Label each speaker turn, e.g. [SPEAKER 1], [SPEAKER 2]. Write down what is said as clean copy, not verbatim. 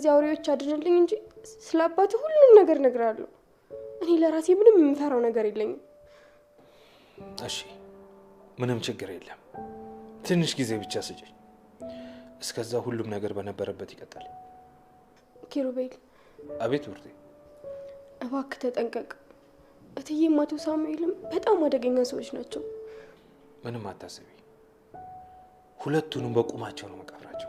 [SPEAKER 1] ከነዚህ አውሬዎች አድነልኝ እንጂ ስለአባቱ ሁሉም ነገር ነግራለሁ እኔ ለራሴ ምንም የምፈራው ነገር የለኝም
[SPEAKER 2] እሺ ምንም ችግር የለም ትንሽ ጊዜ ብቻ ስጪኝ እስከዛ ሁሉም ነገር በነበረበት ይቀጥላል
[SPEAKER 1] ኪሩቤል
[SPEAKER 2] አቤት ውርዴ
[SPEAKER 1] እባክህ ተጠንቀቅ እትዬ ማቶ ሳሙኤልም በጣም አደገኛ ሰዎች ናቸው
[SPEAKER 2] ምንም አታስቢ ሁለቱንም በቁማቸው ነው መቀብራቸው